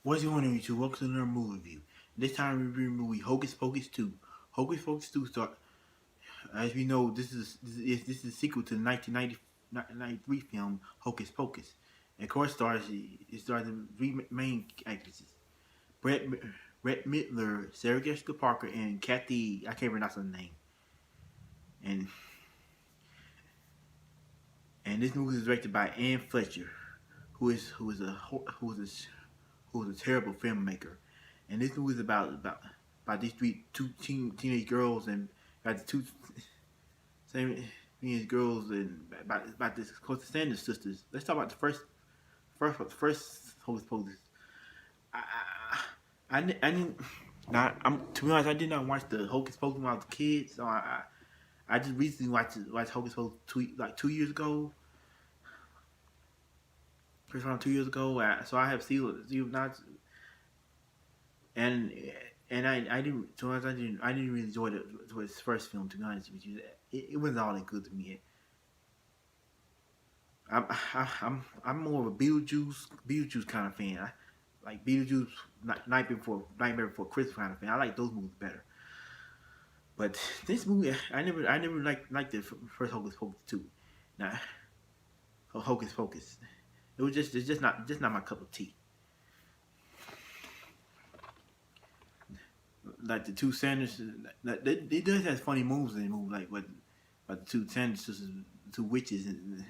What's going on, YouTube? Welcome to another movie review. This time we review the movie Hocus Pocus 2. Hocus Pocus 2 start, as we know, this is a sequel to the 1993 film Hocus Pocus. And of course, it stars the three main actresses: Brett, Brett Midler, Sarah Jessica Parker, and Kathy. I can't pronounce her name. And this movie is directed by Fletcher, who is a terrible filmmaker. And this movie is about these two teenage girls and about the two same teenage girls and about this close to Sanders sisters. Let's talk about the first Hocus Pocus. I didn't. Not, to be honest, I did not watch the Hocus Pocus when I was a kid, so I just recently watched Hocus Pocus 2 years ago. First round 2 years ago, so I have seen not and I didn't. To be honest, I didn't really enjoy his first film. To be honest with you, it wasn't all that good to me. I'm more of a Beetlejuice kind of fan. I like Beetlejuice, Nightmare Before Christmas kind of fan. I like those movies better. But this movie, I never liked the first Hocus Pocus 2. Now, Hocus Pocus. It's just not my cup of tea. Like the two Sanders, they does have funny moves in the movie, like what the two Sanders sisters, the two witches. And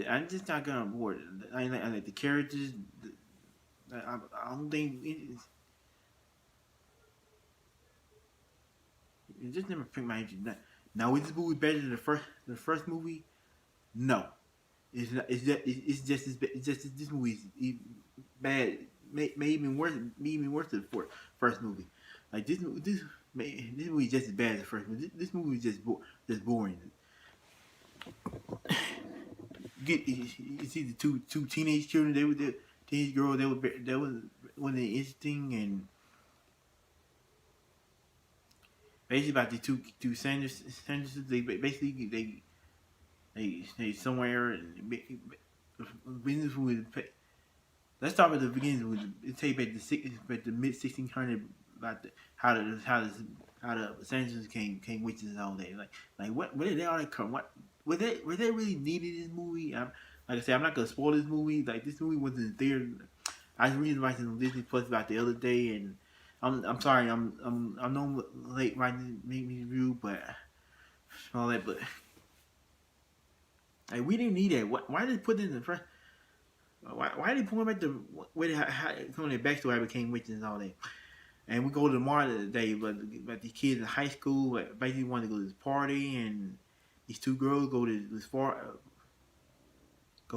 I'm just not gonna board. I like the characters. I don't think it just never picked my interest. Now, is this movie better than the first movie? No, it's not. It's just this movie is bad. May even worse than the first movie. Like this movie is just as bad as the first movie. This movie is just boring. You see the two teenage children. They were the teenage girls. That was one of the interesting and basically about the two Sanders. They basically they somewhere and business with. Let's start at the beginning. It take back the mid 1600s about how the Sanders came witches and all that. Like what where did they all that come? What were they really needed in this movie? Like I said, I'm not gonna spoil this movie. Like this movie was in the theater. I was reading watching on Disney Plus about the other day, and I'm sorry I'm no late writing review, but all that. But like we didn't need that. Why did they put it in the first? Why did they point back to some of their backstory? I became witches and all that. And we go to the Martin today, but these kids in high school basically want to go to this party, and these two girls go to this go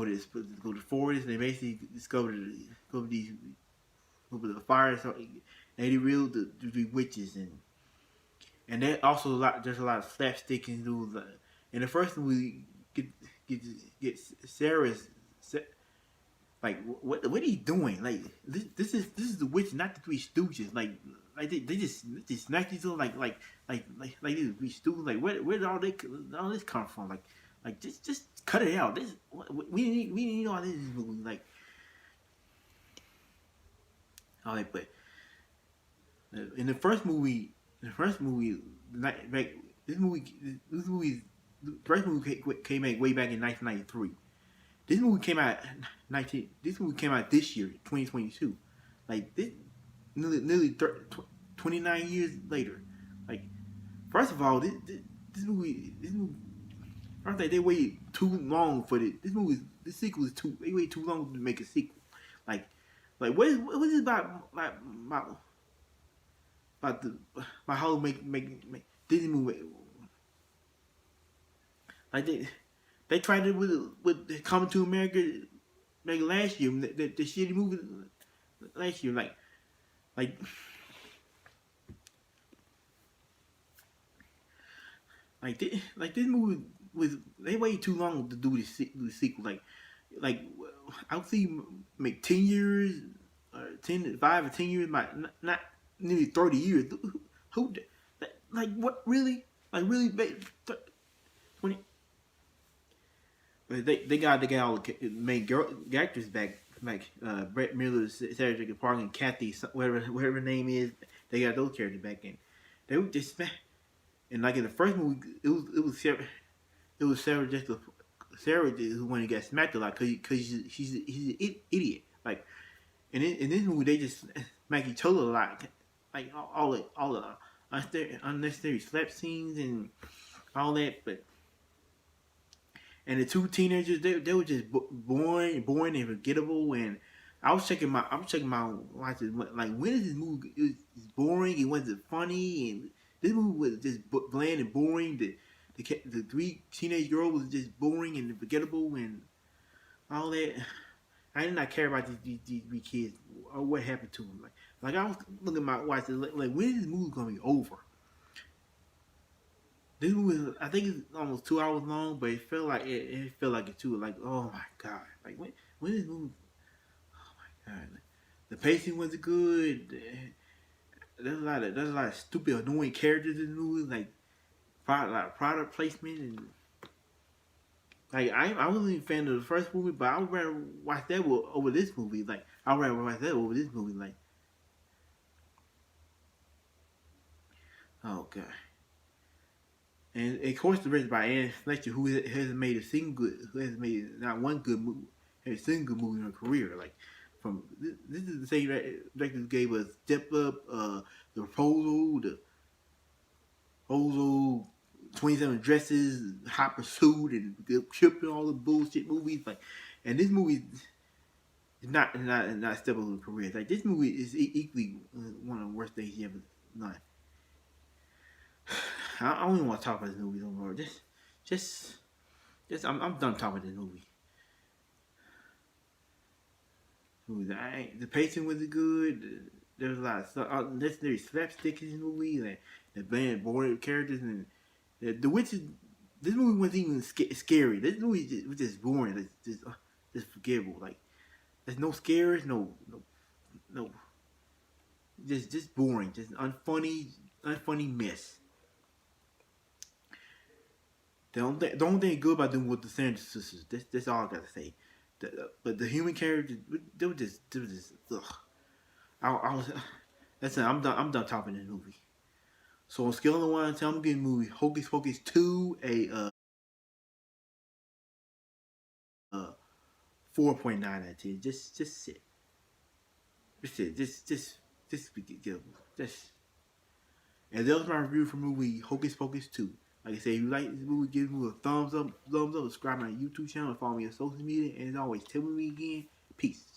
to the forest, and they basically discover these the fire, so they real to be witches, and there also there's a lot of slapstick and do. In the first one, we get Sarah's. Like what are you doing? Like this is the witch, not the Three Stooges. Like they just smack each other like these Three Stooges. Like where did all this come from? Like just cut it out. This we need all this movie. Like all right, but in the first movie, the first movie came out way back in 1993. This movie came out this year, 2022. Like this, nearly 29 years later. Like, first of all, this movie, first they waited too long for this. This sequel is they waited too long to make a sequel. Like what is it about my whole make Disney movie? Like they tried it with Coming to America last year, the shitty movie last year, like this movie was they waited too long to do the sequel. Like I'll see make 10 years, 5 or 10 years, not nearly 30 years. Who like what really? Like really 20. They got all the main actors back Brett Miller, Sarah Jessica Parker, and Kathy, whatever her name is. They got those characters back in. They were just and like in the first movie, it was Sarah who when he got smacked a lot because he's an idiot. Like in this movie, they just smack each other a lot. Like all the unnecessary slap scenes and all that. But and the two teenagers, they were just boring and forgettable. And I'm checking my watches like when is this movie? It's boring. It wasn't funny, and this movie was just bland and boring. The three teenage girls was just boring and forgettable and all that. I did not care about these three kids or what happened to them. Like I was looking at my watch, like when is this movie gonna be over? This movie, I think it's almost 2 hours long, but it felt like it felt like it too. Like oh my god, like when is this movie? Oh my god, the pacing wasn't good. There's a lot of stupid, annoying characters in the movie, like product placement and. Like I wasn't even a fan of the first movie, but I would rather watch that over this movie. Like I would rather watch that over this movie. Like oh god, and of course directed by Anne Fletcher, who has made who has made not one good movie, a single movie in her career. Like from this is the same director who gave us Step Up, The Proposal, 27 Dresses, Hot Pursuit, and the Trip and all the bullshit movies. Like, and this movie is not Step Up in career. Like this movie is equally one of the worst things he ever done. I don't even want to talk about this movie no more. Just I'm done talking about this movie. The pacing was good. There was a lot of stuff, unnecessary slapstick in this movie. Like the bland, boring characters and the witches. This movie wasn't even scary. This movie was just boring. Just forgettable. Like there's no scares, no. Just boring. Just unfunny mess. The only thing good about them was the Sanders sisters. That's all I gotta say. But the human characters, they were just ugh. I was. That's it. I'm done talking this movie. So on a scale of 1 to 10, I'm giving the movie Hocus Pocus 2 a 4.9 out of 10. Just sit. Just be good. And that was my review for the movie Hocus Pocus 2. Like I said, if you like this movie, give me a thumbs up, subscribe to my YouTube channel, and follow me on social media. And as always, tell me again. Peace.